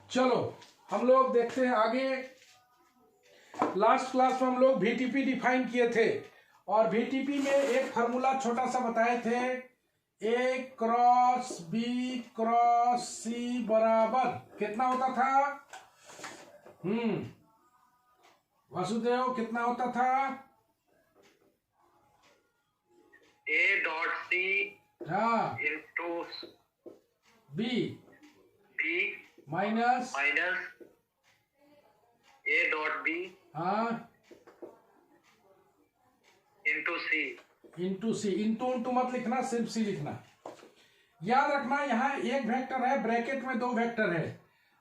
चलो हम लोग देखते हैं आगे। लास्ट क्लास में हम लोग VTP डिफाइन किए थे और VTP में एक फार्मूला छोटा सा बताए थे, A cross B cross C बराबर कितना होता था? वासुदेव कितना होता था? A डॉट C हाँ into B minus minus A dot B हाँ इंटू C इंटू मत लिखना, सिर्फ C लिखना। याद रखना यहाँ एक वेक्टर है, ब्रैकेट में 2 वेक्टर है।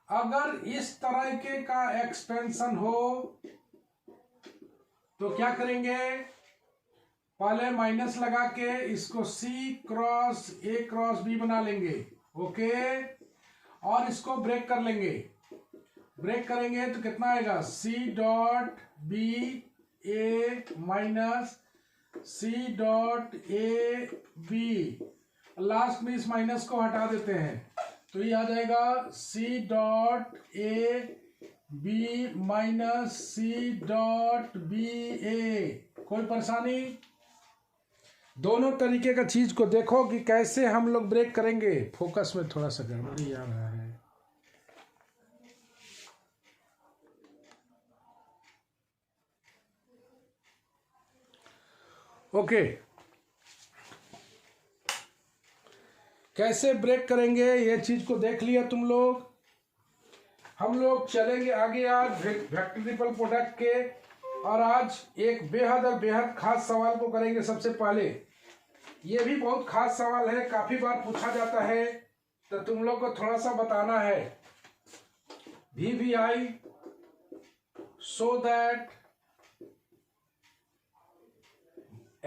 अगर इस तरह के का एक्सपेंशन हो तो क्या करेंगे? पहले माइनस लगा के इसको C cross A cross B बना लेंगे, ओके। और इसको ब्रेक कर लेंगे। ब्रेक करेंगे तो कितना आएगा? C dot B A minus C dot A B। Last में इस माइनस को हटा देते हैं तो ये आ जाएगा C dot A B minus C dot B A। कोई परेशानी? दोनों तरीके का चीज को देखो कि कैसे हम लोग ब्रेक करेंगे। फोकस में थोड़ा सा गड़बड़ी आ रहा है। ओके, कैसे ब्रेक करेंगे ये चीज को देख लिया तुम लोग। हम लोग चलेंगे आगे आज वेक्टर प्रोडक्ट के, और आज एक बेहद और बेहद खास सवाल को करेंगे। सबसे पहले ये भी बहुत खास सवाल है, काफी बार पूछा जाता है, तो तुम लोग को थोड़ा सा बताना है। VVI so that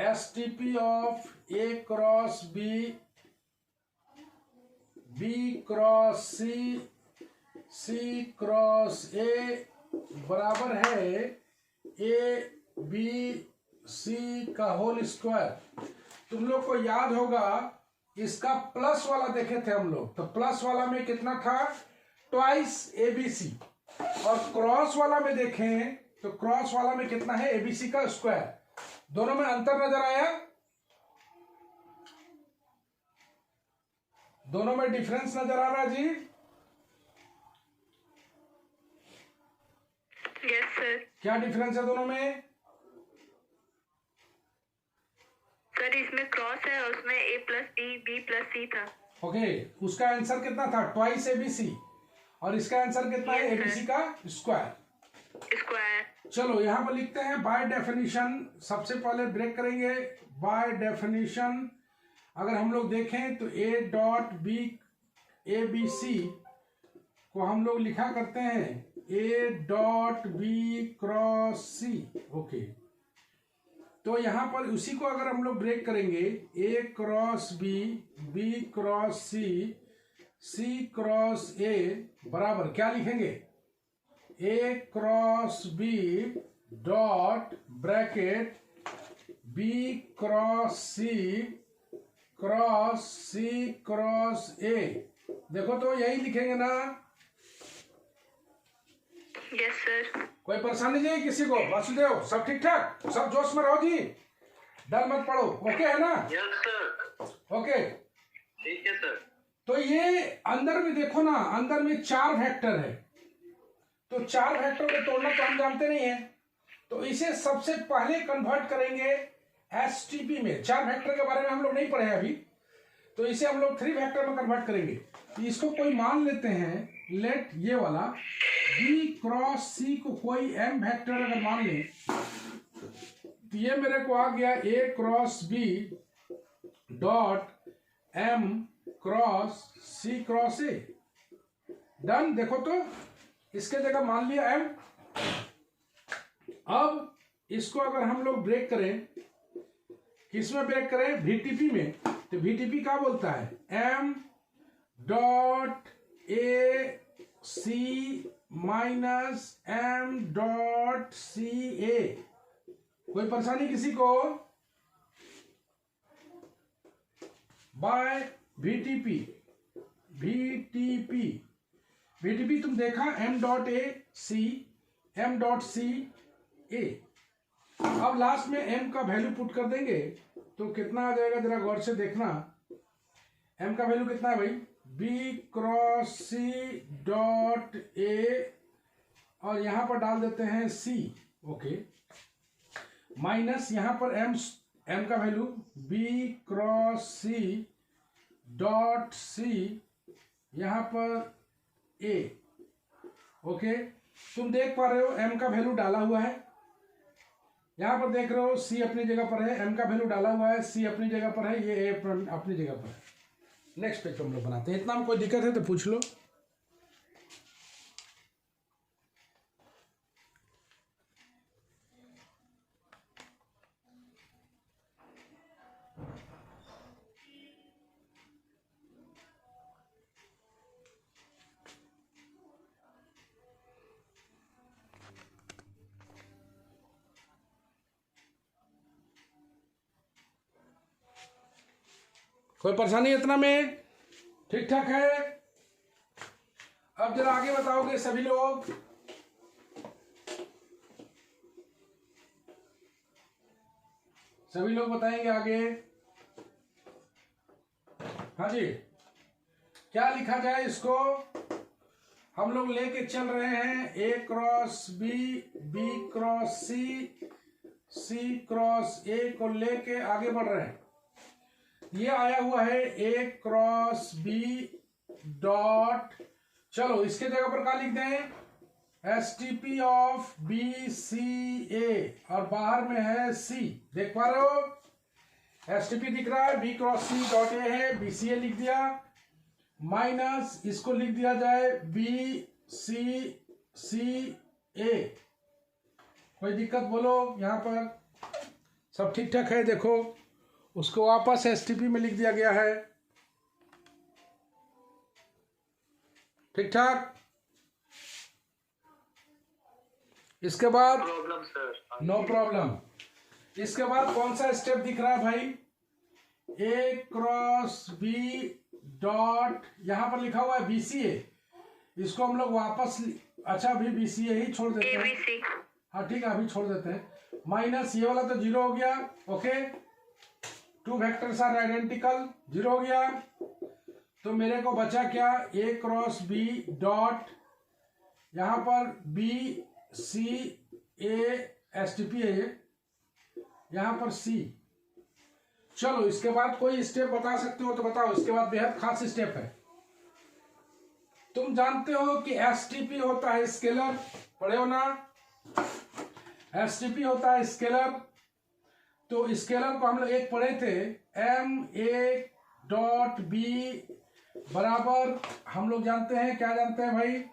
STP of A cross B B cross C C cross A बराबर है ABC का होल स्क्वायर। तुम लोग को याद होगा इसका प्लस वाला देखे थे हम लोग, तो प्लस वाला में कितना था? Twice ABC। और क्रॉस वाला में देखें तो क्रॉस वाला में कितना है? ABC का स्क्वायर। दोनों में अंतर नजर आया? दोनों में डिफरेंस नजर आ रहा जी? Yes sir. क्या डिफरेंस है दोनों में? सर इसमें क्रॉस है और उसमें A plus B plus C था। ओके, उसका आंसर कितना था? Twice ABC। और इसका आंसर कितना है? ABC का स्क्वायर। चलो यहाँ पर लिखते हैं बाय डेफिनेशन। सबसे पहले ब्रेक करेंगे बाय डेफिनेशन। अगर हम लोग देखें तो A डॉट B ABC को हम लोग लिखा करते हैं A dot B cross C, okay. तो यहाँ पर उसी को अगर हम लोग ब्रेक करेंगे A cross B B cross C C cross A बराबर क्या लिखेंगे? A cross B dot bracket B cross C cross C cross A। देखो तो यही लिखेंगे ना? Yes sir. कोई परेशानी नहीं किसी को? वासुदेव सब ठीक ठाक? सब जोश में रहो जी, डर मत पड़ो, ओके है ना? Yes sir. ओके ठीक है सर। तो ये अंदर में देखो ना, अंदर में 4 वेक्टर है, तो 4 वेक्टर को तोड़ना तो हम जानते नहीं है, तो इसे सबसे पहले कन्वर्ट करेंगे STP में। 4 वेक्टर के बारे में हम लोग नहीं पढ़े अभी, तो इसे हम लोग 3 वेक्टर में कन्वर्ट करेंगे। तो इसको कोई मान लेते हैं, लेट ये वाला B क्रॉस C को कोई M वेक्टर अगर मान ले तो ये मेरे को आ गया A cross B dot M cross C cross A। Done. देखो तो इसके जगह मान लिया M। अब इसको अगर हम लोग ब्रेक करें, किसमें ब्रेक करें? VTP में। तो VTP क्या बोलता है? M dot A C minus M dot C A। कोई परेशानी किसी को? बाय VTP बीडीपी तुम देखा m dot A C, m dot C A. अब लास्ट में m का वैल्यू पुट कर देंगे तो कितना आ जाएगा, जरा गौर से देखना। m का वैल्यू कितना है भाई, b cross c dot A, और यहां पर डाल देते हैं c, ओके, माइनस यहां पर m का value b cross c dot c, यहां पर a, ओके। तुम देख पा रहे हो m का वैल्यू डाला हुआ है, यहां पर देख रहे हो c अपनी जगह पर है, m का वैल्यू डाला हुआ है, c अपनी जगह पर है, ये a अपनी जगह पर है। नेक्स्ट पेज पर हम लोग बनाते हैं। इतना में कोई दिक्कत है तो पूछ लो। कोई परेशानी इतना में ठीक ठाक है? अब जरा आगे बताओगे सभी लोग। सभी लोग बताएंगे आगे। हाँ जी, क्या लिखा जाए इसको? हम लोग लेके चल रहे हैं a cross b, b cross c, c cross a को लेके आगे बढ़ रहे हैं। ये आया हुआ है a क्रॉस b डॉट, चलो इसके जगह पर क्या लिख दें, STP ऑफ BCA, और बाहर में है C, देख पा रहे हो STP दिख रहा है, B cross C dot A है, BCA लिख दिया, माइनस इसको लिख दिया जाए BCCA। कोई दिक्कत बोलो? यहां पर सब ठीक ठाक है? देखो उसको वापस STP में लिख दिया गया है, ठीक ठाक। इसके बाद नो प्रॉब्लम। इसके बाद कौन सा स्टेप दिख रहा है भाई, a क्रॉस b डॉट, यहां पर लिखा हुआ है BCA, इसको हम लोग वापस, अच्छा अभी BCA ही छोड़ देते हैं, हाँ ठीक है अभी छोड़ देते हैं, माइनस ये वाला तो जीरो हो गया, okay, two vectors are identical, zero हो गया, तो मेरे को बचा क्या, a क्रॉस b डॉट, यहां पर BCA STP है, यहां पर C। चलो इसके बाद कोई स्टेप बता सकते हो तो बताओ। इसके बाद बेहद खास स्टेप है। तुम जानते हो कि STP होता है स्केलर, पढ़े हो ना, STP होता है स्केलर। तो स्केलर को हम लोग एक पढ़े थे, MA डॉट B बराबर, हम लोग जानते हैं, क्या जानते हैं भाई,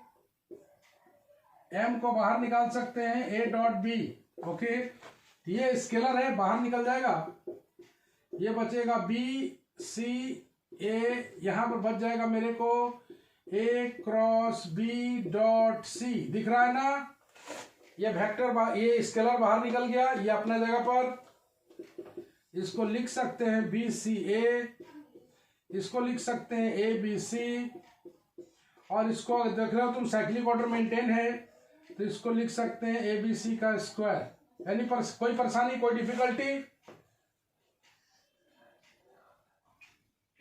M को बाहर निकाल सकते हैं A डॉट B, ओके, ये स्केलर है, बाहर निकल जाएगा, ये बचेगा BCA, यहां पर बच जाएगा मेरे को A cross B dot C, दिख रहा है ना, ये वेक्टर, ये स्केलर बाहर निकल गया, ये अपना जगह पर, इसको लिख सकते हैं BCA, इसको लिख सकते हैं ABC, और इसको देख रहे हो तुम साइक्लिक ऑर्डर मेंटेन है तो इसको लिख सकते हैं ABC का स्क्वायर। यानी कोई परेशानी, कोई डिफिकल्टी?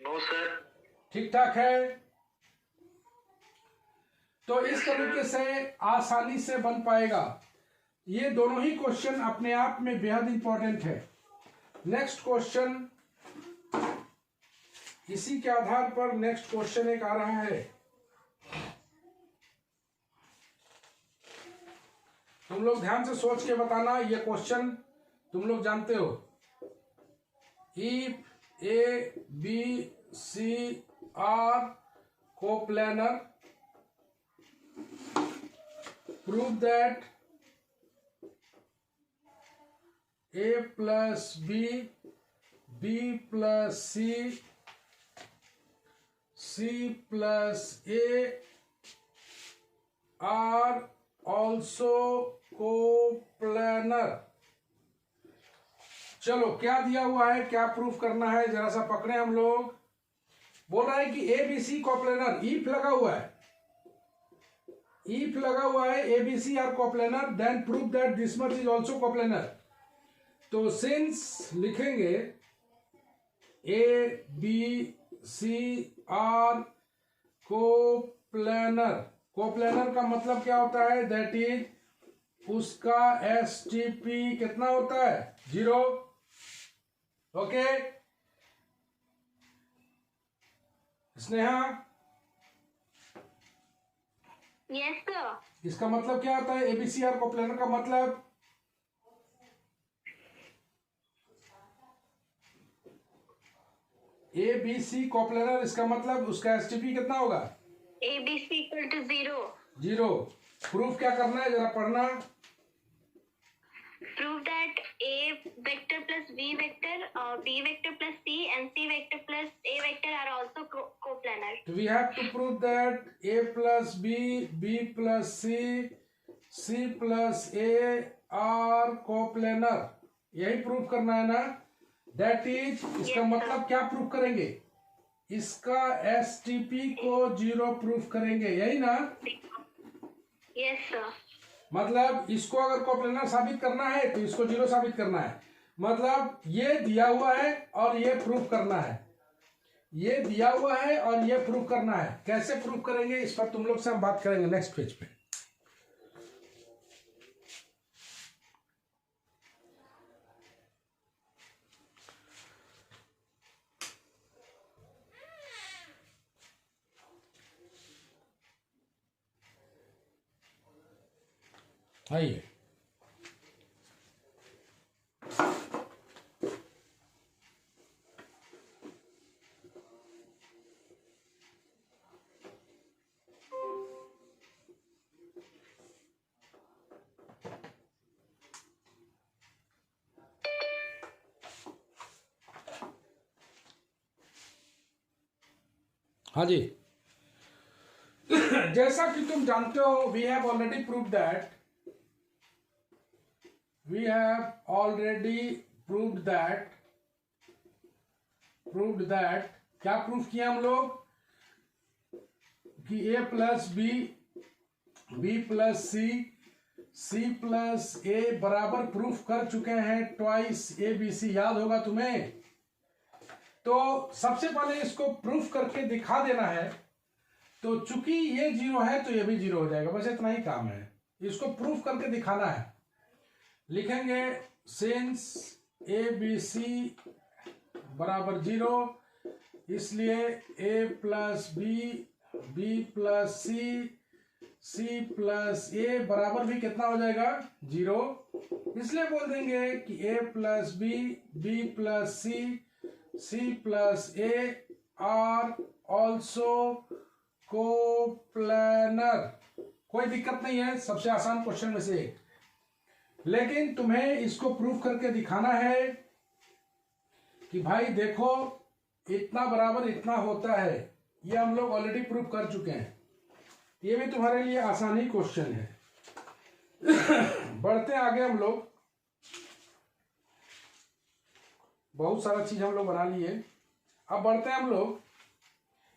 नो सर, ठीक ठाक है। तो इस तरीके से आसानी से बन पाएगा। ये दोनों ही क्वेश्चन अपने आप में बेहद इंपॉर्टेंट है। नेक्स्ट क्वेश्चन, इसी के आधार पर नेक्स्ट क्वेश्चन एक आ रहा है, तुम लोग ध्यान से सोच के बताना। ये क्वेश्चन तुम लोग जानते हो, if A B C are coplanar, prove that A plus B, B plus C, C plus A are also coplanar। चलो क्या दिया हुआ है, क्या प्रूफ करना है, जरा सा पकड़े हम लोग। बोल रहा है कि ABC कोप्लेनर, ईफ लगा हुआ है, इफ लगा हुआ है ABC are coplanar then prove that this much is also coplanar. तो सिंस लिखेंगे A B C are coplanar. Coplanar का मतलब क्या होता है? दैट इज उसका एसटीपी कितना होता है? 0। Okay Sneha, yes sir. इसका मतलब क्या होता है? एबीसीआर कोप्लेनर का मतलब एबीसी कोप्लेनर, इसका मतलब उसका एसटीपी कितना होगा? ABC equal to 0। प्रूफ क्या करना है जरा पढ़ना। Prove that a vector plus b vector, b vector plus c and c vector plus a vector are also coplanar. We have to prove that a plus B plus C plus A are coplanar. यही proof करना है ना? That is, इसका मतलब क्या proof करेंगे? इसका STP को 0 प्रूफ करेंगे, यही ना? Yes sir. मतलब इसको अगर कोप्लेनर साबित करना है तो इसको 0 साबित करना है। मतलब ये दिया हुआ है और ये प्रूफ करना है, ये दिया हुआ है और ये प्रूफ करना है। कैसे प्रूफ करेंगे इस पर तुम लोग से हम बात करेंगे नेक्स्ट पेज पे। आइए, हाँ जी। जैसा कि तुम जानते हो, we have already proved that क्या प्रूफ किया हम लोग? कि A plus B plus C plus A बराबर प्रूफ कर चुके हैं ट्वाइस ए बी सी। याद होगा तुम्हें? तो सबसे पहले इसको प्रूफ करके दिखा देना है। तो चूंकि ये 0 है तो ये भी 0 हो जाएगा, बस इतना ही काम है। इसको प्रूफ करके दिखाना है। लिखेंगे सिंस ए बी सी बराबर 0, इसलिए A plus B plus C plus A बराबर भी कितना हो जाएगा? 0। इसलिए बोल देंगे कि A plus B plus C plus A are also coplanar. कोई दिक्कत नहीं है, सबसे आसान क्वेश्चन में से एक। लेकिन तुम्हें इसको प्रूफ करके दिखाना है कि भाई देखो इतना बराबर इतना होता है। ये हम लोग ऑलरेडी प्रूफ कर चुके हैं। ये भी तुम्हारे लिए आसानी क्वेश्चन है। बढ़ते आगे हम लोग, बहुत सारा चीज हम लोग बना लिए। अब बढ़ते हैं हम लोग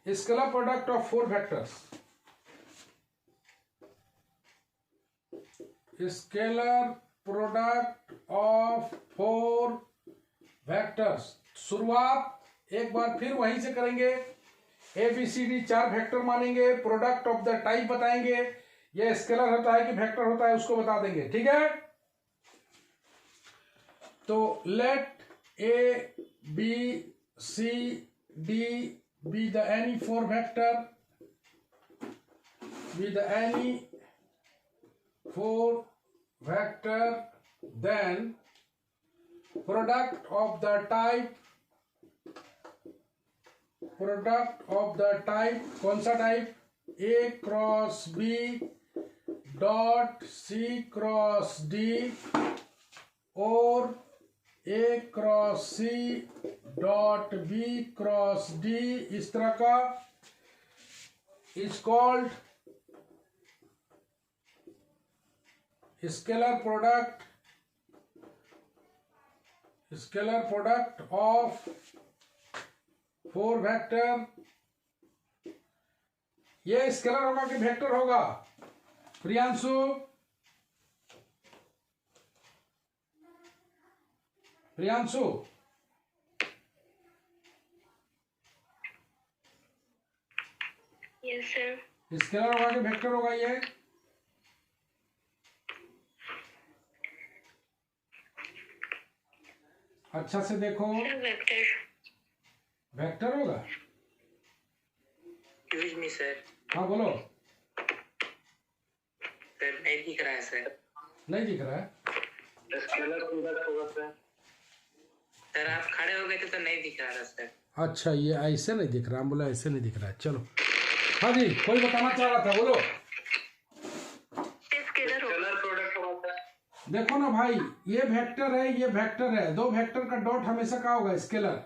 scalar product of 4 vectors. Scalar product of 4 vectors. शुरुआत एक बार फिर वहीं से करेंगे। A B C d 4 vector मानेंगे, प्रोडक्ट ऑफ द टाइप बताएंगे, ये स्केलर होता है कि वेक्टर होता है उसको बता देंगे। ठीक है? तो let a B C d be the any 4 vector, then product of the type कौन सा type? A cross B dot C cross D और A cross C dot B cross D, इस तरह का is called scalar product of 4 vector. ये scalar होगा कि vector होगा? Priyanshu, Priyanshu, yes sir. Scalar होगा कि वेक्टर होगा ये? अच्छा से देखो, वेक्टर। वेक्टर होगा। Excuse me sir. हाँ बोलो। सर नहीं दिख रहा है सर। नहीं दिख रहा है? स्केलर प्रोडक्ट होगा सर। सर आप खड़े हो गए थे तो नहीं दिख रहा था सर। अच्छा, ये ऐसे नहीं दिख रहा, बोला ऐसे नहीं दिख रहा है। चलो, हाँ जी, कोई बताना चाह रहा था, बोलो। स्केलर प्रोडक्ट होगा सर। देखो ना भाई, ये वेक्टर है, ये वेक्टर है, दो वेक्टर का डॉट हमेशा क्या होगा? Scalar.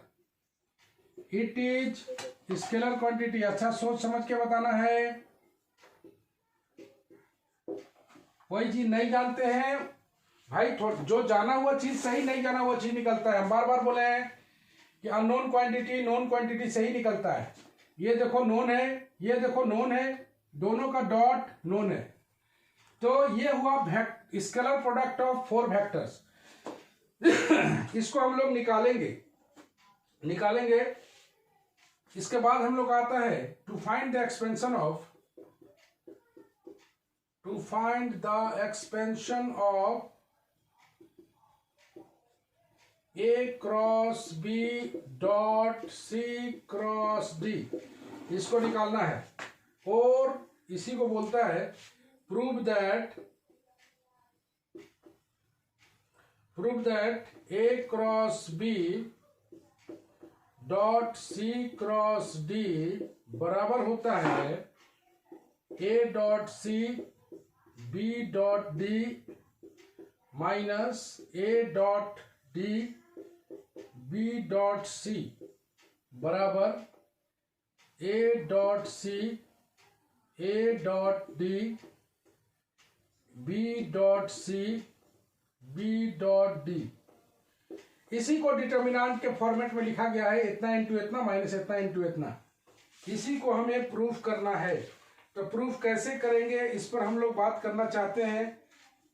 It is scalar quantity. अच्छा, सोच समझ के बताना है। वही चीज नहीं जानते हैं भाई, जो जाना हुआ चीज सही, नहीं जाना हुआ चीज निकलता है। हम बार बार बोले हैं कि अननोन क्वांटिटी नोन क्वांटिटी सही निकलता है। ये देखो नोन है, ये देखो नोन है, दोनों का डॉट नोन है, तो ये हुआ स्केलर प्रोडक्ट ऑफ 4 वेक्टर्स। इसको हम लोग निकालेंगे। इसके बाद हम लोग आता है to find the expansion of A cross B dot C cross D, इसको निकालना है। और इसी को बोलता है prove that A cross B dot C cross D बराबर होता है A dot C B dot D minus A dot D B dot C बराबर A dot C A dot D B dot C B dot D। इसी को determinant के format में लिखा गया है, इतना इंटू इतना माइनस इतना इंटू इतना। इसी को हमें प्रूफ करना है। तो प्रूफ कैसे करेंगे, इस पर हम लोग बात करना चाहते हैं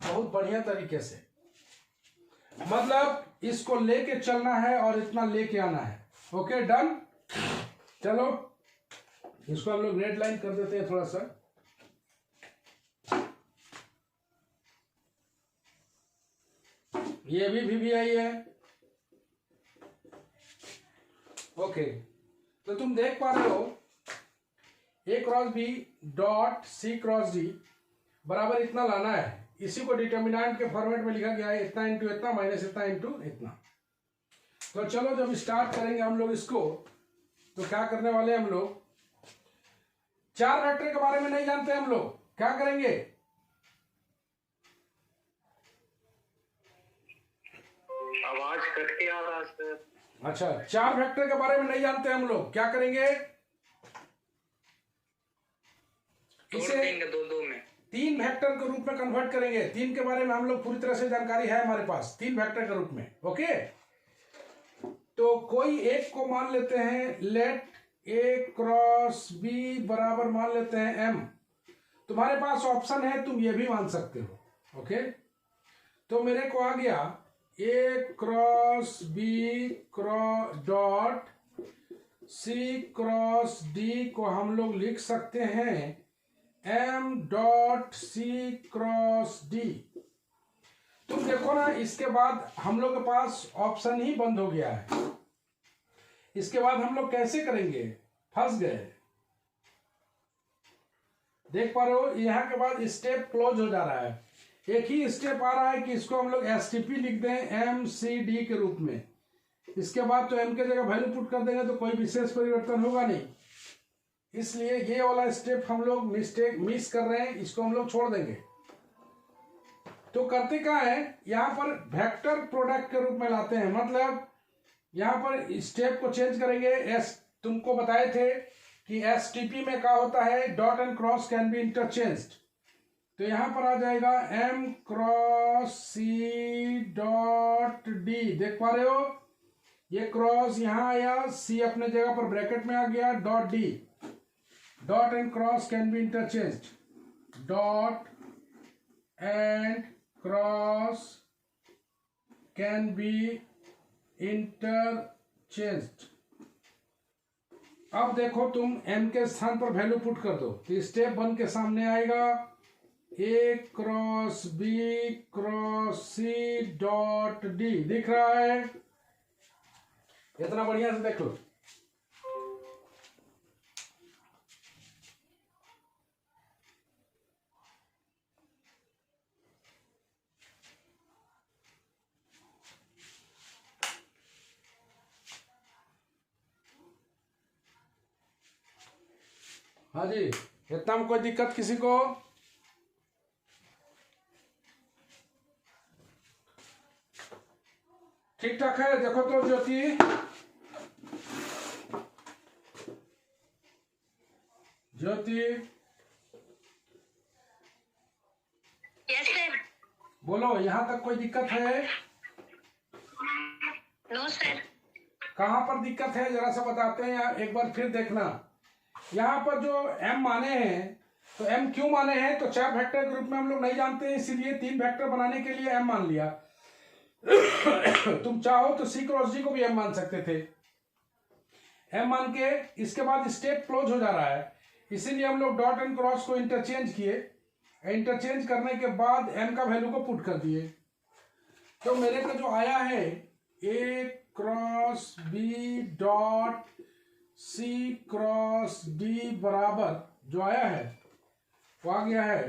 बहुत बढ़िया तरीके से। मतलब इसको लेके चलना है और इतना लेके आना है। Okay, done. चलो, इसको हम लोग रेड लाइन कर देते हैं थोड़ा सा। ये भी आई है। ओके, तो तुम देख पा रहे हो A cross B dot C cross D बराबर इतना लाना है। इसी को डिटर्मिनेंट के फॉर्मेट में लिखा गया है, इतना इंटू इतना माइनस इतना इंटू इतना। तो चलो, जब स्टार्ट करेंगे हम लोग इसको, तो क्या करने वाले हम लोग, 4 वेक्टर के बारे में नहीं जानते हम लोग, क्या करेंगे? आवाज कट के आ रहा है सर। अच्छा, 4 वेक्टर के बारे में नहीं जानते हम लोग, क्या करेंगे? इसे दो में 3 वेक्टर के रूप में कन्वर्ट करेंगे। 3 के बारे में हम लोग पूरी तरह से जानकारी है हमारे पास, 3 वेक्टर के रूप में। ओके, तो कोई एक को मान लेते हैं, लेट A क्रॉस B बराबर मान लेते हैं M। तुम्हारे पास ऑप्शन है, तुम ये भी मान सकते हो। ओके, तो मेरे को आ गया A cross B dot C cross D को हम लोग लिख सकते हैं M dot C cross D। तुम देखो ना, इसके बाद हम लोग के पास ऑप्शन ही बंद हो गया है। इसके बाद हम लोग कैसे करेंगे? फंस गए। देख पा रहे हो, यहां के बाद स्टेप क्लोज हो जा रहा है। एक ही स्टेप आ रहा है कि इसको हम लोग STP लिख दें MCD के रूप में। इसके बाद तो M के जगह वैल्यू पुट कर देंगे तो कोई विशेष परिवर्तन होगा नहीं। इसलिए ये वाला स्टेप हम लोग मिस कर रहे हैं, इसको हम लोग छोड़ देंगे। तो करते क्या है, यहां पर वेक्टर प्रोडक्ट के रूप में लाते हैं। मतलब यहां पर स्टेप को चेंज करेंगे। तुमको बताए थे कि STP में क्या होता है, dot and cross can be interchanged. तो यहां पर आ जाएगा M cross C dot D। देख पा रहे हो, ये क्रॉस यहां आया, C अपने जगह पर ब्रैकेट में आ गया, dot D। Dot and cross can be interchanged, dot and cross can be interchanged। अब देखो तुम m के स्थान पर वैल्यू पुट कर दो तो स्टेप 1 के सामने आएगा a cross b cross c dot d। दिख रहा है? इतना बढ़िया से देख लो। हाँ जी, इतना में कोई दिक्कत किसी को? ठीक ठाक है? देखो तो ज्योति, ज्योति यस सर। बोलो, यहाँ तक कोई दिक्कत है? No sir. कहाँ पर दिक्कत है जरा सा बताते हैं, एक बार फिर देखना। यहाँ पर जो m माने हैं, तो m क्यों माने हैं? तो 4 वेक्टर ग्रुप में हम लोग नहीं जानते हैं, इसीलिए 3 वेक्टर बनाने के लिए m मान लिया। तुम चाहो तो c क्रॉस d को भी m मान सकते थे। m मान के इसके बाद स्टेप क्लोज हो जा रहा है, इसीलिए हम लोग डॉट एंड क्रॉस को इंटरचेंज किए। इंटरचेंज करने के बाद m का वैल्यू को पुट कर दिए। तो मेरे को जो आया है a cross b dot c cross d बराबर जो आया है वो आ गया है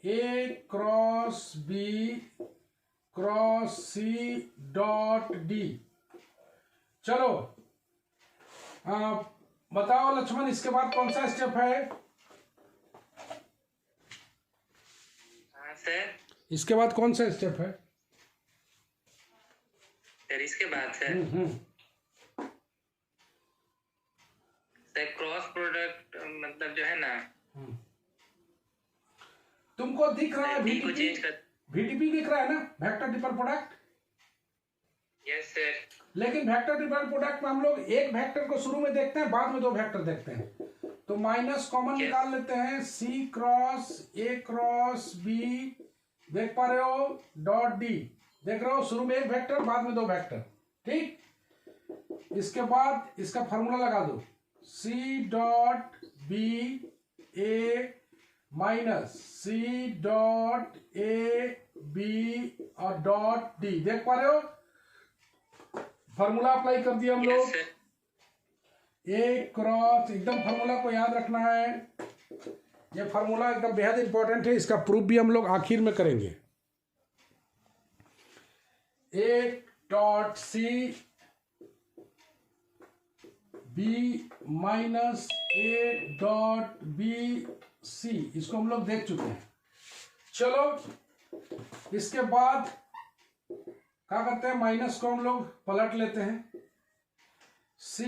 a cross b cross c dot d। चलो बताओ लक्ष्मण, इसके बाद कौन सा स्टेप है? हाँ सर। इसके बाद कौन सा स्टेप है? सर इसके बाद सर सर क्रॉस प्रोडक्ट मतलब जो है ना, तुमको दिख रहा है D को VTP? चेंज कर। VTP दिख रहा है ना, vector triple product. Yes sir. लेकिन वेक्टर ट्रिपल प्रोडक्ट में हम लोग एक वेक्टर को शुरू में देखते हैं, बाद में 2 वेक्टर देखते हैं। तो माइनस कॉमन निकाल लेते हैं, c cross a cross b, देख पा रहे हो, डॉट d। देख रहे हो, शुरू में एक वेक्टर, बाद में 2 वेक्टर। ठीक, इसके बाद इसका फॉर्मूला लगा दो, c dot b a minus c dot a b और डॉट d। देख पा रहे हो, फॉर्मूला अप्लाई कर दिया हम लोग। ए क्रॉस, एकदम फॉर्मूला को याद रखना है, ये फॉर्मूला एकदम बेहद इंपॉर्टेंट है, इसका प्रूफ भी हम लोग आखिर में करेंगे। A dot c b minus A dot B c, इसको हम लोग देख चुके हैं। चलो इसके बाद क्या करते हैं, माइनस को हम लोग पलट लेते हैं। c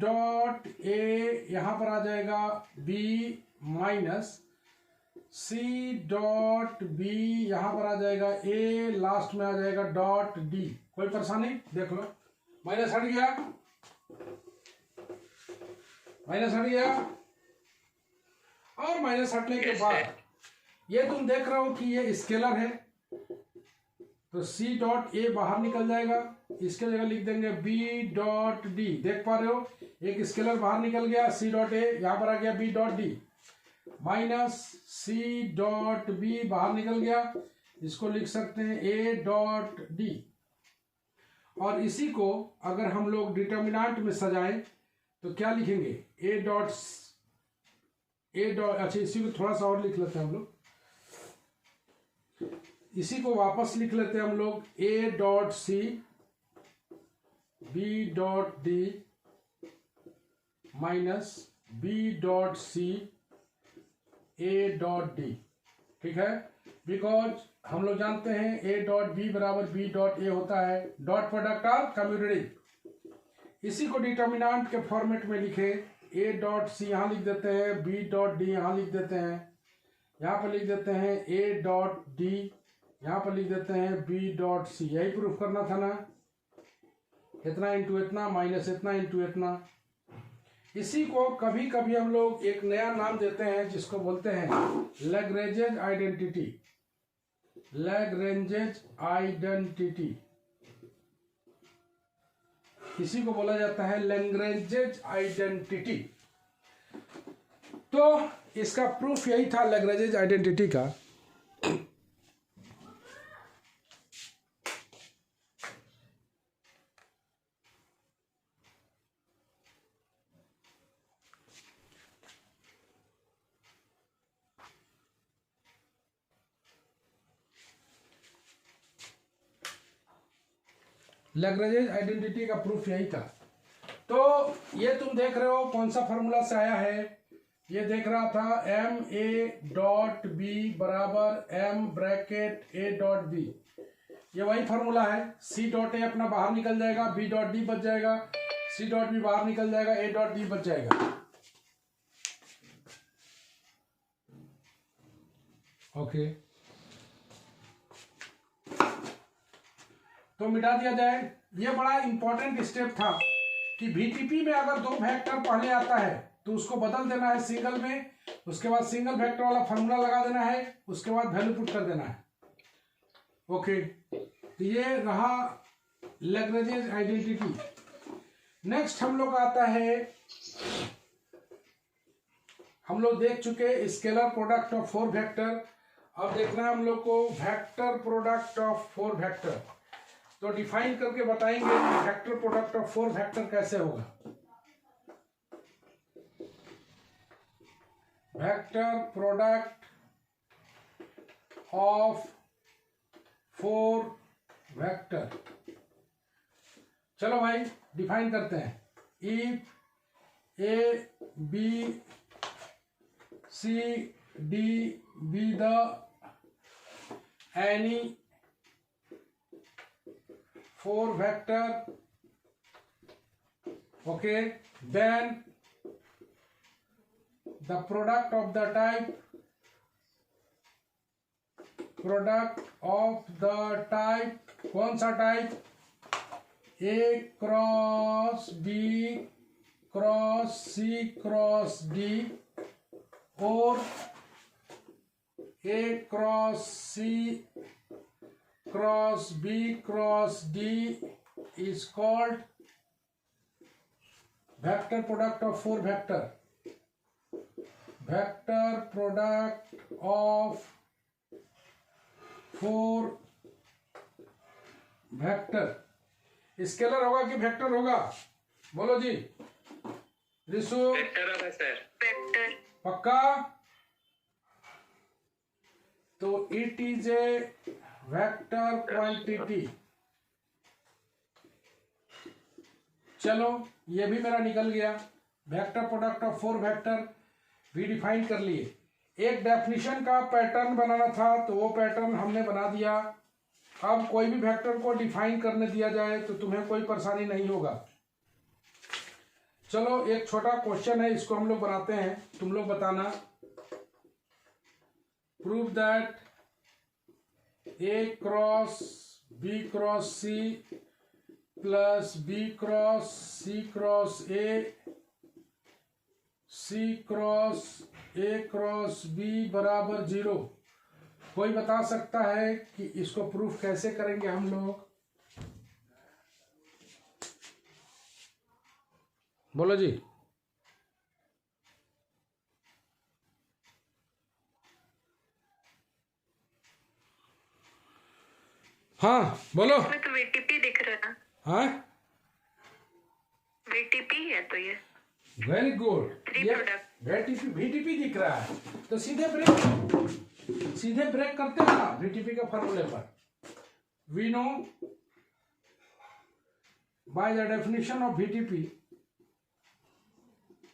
डॉट ए यहाँ पर आ जाएगा b minus c dot b यहाँ पर आ जाएगा a, लास्ट में आ जाएगा डॉट d। कोई परेशानी? देख लो, माइनस हट गया, माइनस हट गया। और माइनस हटने के बाद ये तुम देख रहे हो कि ये स्केलर है, तो c डॉट ए बाहर निकल जाएगा, इसके जगह लिख देंगे b डॉट d। देख पा रहे हो, एक स्केलर बाहर निकल गया, c डॉट ए यहाँ पर आ गया b dot d, minus c dot b बाहर निकल गया, इसको लिख सकते हैं a डॉट d। और इसी को अगर हम लोग डिटर्मिनेंट में सजाएं तो क्या लिखेंगे, a डॉट, अच्छा इसी को थोड़ा सा और लिख लेते हैं हम लोग, इसी को वापस लिख लेते हैं हम लोग, a dot c b dot d minus b dot c a dot d। ठीक है, बिकॉज हम लोग जानते हैं a डॉट b बराबर b डॉट a होता है, डॉट प्रोडक्ट ऑफ कम्यूटेटिव। इसी को डिटर्मिनेंट के फॉर्मेट में लिखे, a डॉट सी यहाँ लिख देते हैं, b डॉट d यहाँ लिख देते हैं, यहाँ पर लिख देते हैं a डॉट d, यहाँ पर लिख देते हैं b डॉट सी। यही प्रूफ करना था ना, इतना इंटू इतना माइनस इतना इंटू इतना। इसी को कभी कभी हम लोग एक नया नाम देते हैं जिसको बोलते हैं लैग्रेंज आइडेंटिटी। लैग्रेंजेज आइडेंटिटी, इसी को बोला जाता है लैग्रेंजेज आइडेंटिटी। तो इसका प्रूफ यही था लैग्रेंजेज आइडेंटिटी का। लैग्रेंजेज आइडेंटिटी का प्रूफ यही था। तो ये तुम देख रहे हो कौन सा फॉर्मूला से आया है, ये देख रहा था एम ए डॉट बी बराबर M bracket A dot B, ये वही फॉर्मूला है। सी डॉट ए अपना बाहर निकल जाएगा, बी डॉट डी बच जाएगा, सी डॉट बी बाहर निकल जाएगा, ए डॉट डी बच जाएगा। ओके, तो मिटा दिया जाए। ये बड़ा इंपॉर्टेंट स्टेप था कि VTP में अगर दो वेक्टर पहले आता है तो उसको बदल देना है सिंगल में, उसके बाद सिंगल वेक्टर वाला फॉर्मूला लगा देना है, उसके बाद वैल्यू पुट कर देना है। ओके, तो ये रहा लैग्रेंजेज आइडेंटिटी। नेक्स्ट हम लोग आता है, हम लोग देख चुके स्केलर प्रोडक्ट ऑफ 4 वेक्टर। अब देखना है हम लोग को वेक्टर प्रोडक्ट ऑफ 4 वेक्टर। तो डिफाइन करके बताएंगे कि वेक्टर प्रोडक्ट ऑफ 4 वेक्टर कैसे होगा। वेक्टर प्रोडक्ट ऑफ 4 वेक्टर, चलो भाई डिफाइन करते हैं। If A B C D B the any 4 vector, okay, then the product of the type कौन सा type, A cross B cross C cross D और A cross C cross B cross D is called vector product of 4 vector. Vector product of 4 vector. Scalar होगा कि vector होगा, बोलो जी Risu. Vector होगा sir. Vector. पक्का? तो it is a vector quantity. चलो ये भी मेरा निकल गया। वेक्टर प्रोडक्ट ऑफ 4 वेक्टर भी डिफाइन कर लिए। एक डेफिनेशन का पैटर्न बनाना था तो वो पैटर्न हमने बना दिया। अब कोई भी वेक्टर को डिफाइन करने दिया जाए तो तुम्हें कोई परेशानी नहीं होगा। चलो एक छोटा क्वेश्चन है, इसको हम लोग बनाते हैं, तुम लोग बताना। Prove that A cross B cross C plus B cross C cross A C cross A cross B बराबर 0। कोई बता सकता है कि इसको प्रूफ कैसे करेंगे हम लोग? बोलो जी। हाँ बोलो। इसमें तो VTP दिख रहा है। हाँ VTP है तो ये वेरी गुड। ये VTP दिख रहा है तो सीधे ब्रेक करते हैं ना VTP के फॉर्मूले पर। We know by the definition of VTP,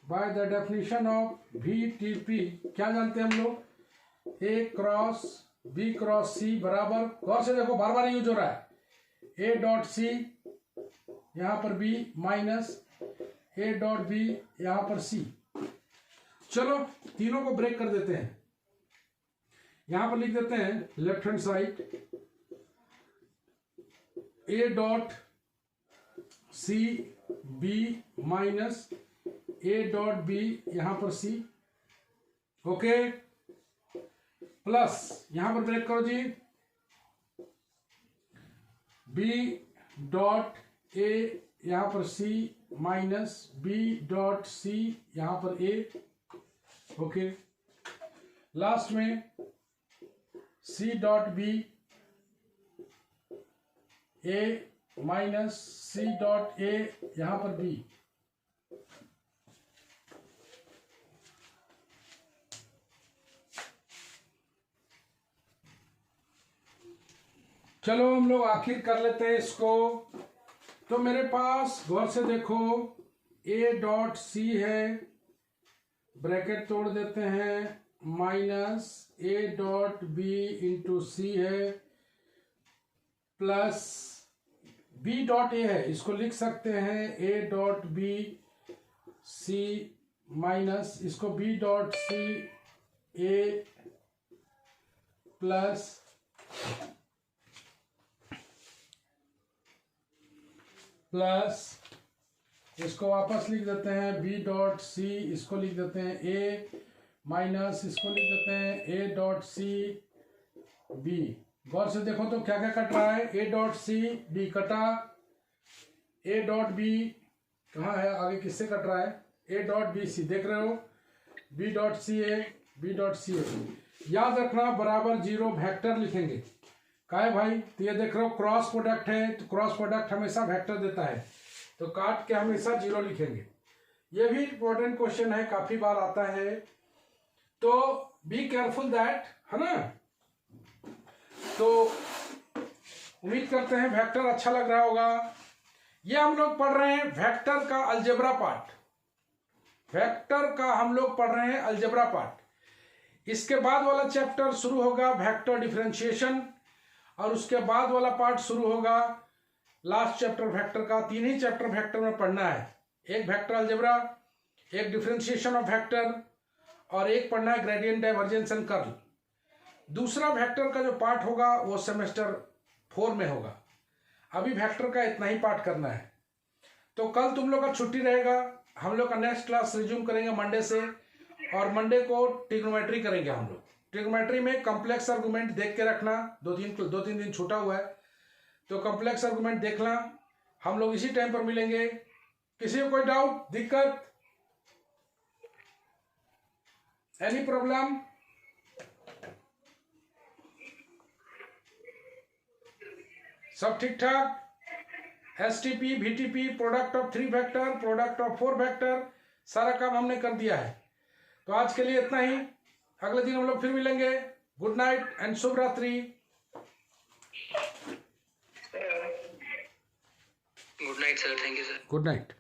by the definition of VTP क्या जानते हैं हम लोग? A cross B cross C बराबर, गौर से देखो बार बार यूज हो रहा है, A डॉट C यहां पर B minus A dot B यहां पर C। चलो तीनों को ब्रेक कर देते हैं। यहां पर लिख देते हैं left hand side A dot C B minus A dot B यहां पर C। ओके, प्लस यहां पर ब्रेक करो जी, बी डॉट ए यहाँ पर C minus B dot C यहाँ पर ए, ओके। लास्ट में C dot B A minus C dot A यहाँ पर बी। चलो हम लोग आखिर कर लेते हैं इसको। तो मेरे पास गौर से देखो ए डॉट सी है, ब्रैकेट तोड़ देते हैं, माइनस ए डॉट बी इंटू सी है, प्लस बी डॉट ए है, इसको लिख सकते हैं A dot B C minus इसको B dot C A plus इसको वापस लिख देते हैं बी डॉट सी, इसको लिख देते हैं ए माइनस इसको लिख देते हैं ए डॉट सी बी। गौर से देखो तो क्या क्या कट रहा है, ए डॉट सी डी कटा, ए डॉट बी कहाँ है, आगे किससे कट रहा है, ए डॉट बी सी, देख रहे हो, बी डॉट सी ए, बी डॉट सी ए। याद रखना बराबर जीरो वेक्टर लिखेंगे। क्या है भाई, तो ये देख रहे हो क्रॉस प्रोडक्ट है, तो क्रॉस प्रोडक्ट हमेशा वेक्टर देता है, तो काट के हमेशा जीरो लिखेंगे। ये भी इंपॉर्टेंट क्वेश्चन है, काफी बार आता है, तो बी केयरफुल दैट, है ना। तो उम्मीद करते हैं वेक्टर अच्छा लग रहा होगा। ये हम लोग पढ़ रहे हैं वेक्टर का अलजेब्रा पार्ट, वेक्टर का हम लोग पढ़ रहे हैं अलजेब्रा पार्ट। इसके बाद वाला चैप्टर शुरू होगा वेक्टर डिफरेंशिएशन, और उसके बाद वाला पार्ट शुरू होगा लास्ट चैप्टर वेक्टर का। तीन ही चैप्टर वेक्टर में पढ़ना है, एक वेक्टर अलजेब्रा, एक डिफरेंशिएशन ऑफ वेक्टर, और एक पढ़ना है ग्रेडियंट डाइवर्जेंस एंड कर्ल। दूसरा वेक्टर का जो पार्ट होगा वो सेमेस्टर 4 में होगा। अभी वेक्टर का इतना ही पार्ट करना है। तो कल तुम लोग का छुट्टी रहेगा, हम लोग का नेक्स्ट क्लास रिज्यूम करेंगे मंडे से, और मंडे को ट्रिग्नोमेट्री करेंगे हम लोग। ट्रिग्नोमेट्री में कॉम्प्लेक्स आर्गुमेंट देख के रखना, दो तीन दिन छूटा हुआ है, तो कॉम्प्लेक्स आर्गुमेंट देखना। हम लोग इसी टाइम पर मिलेंगे। किसी को कोई डाउट, दिक्कत, एनी प्रॉब्लम? सब ठीक ठाक? STP, VTP, product of 3 vector, product of 4 vector, सारा काम हमने कर दिया है। तो आज के लिए इतना ही, अगले दिन हम लोग फिर मिलेंगे। गुड नाइट एंड शुभ रात्रि। Good night sir, thank you sir. Good night.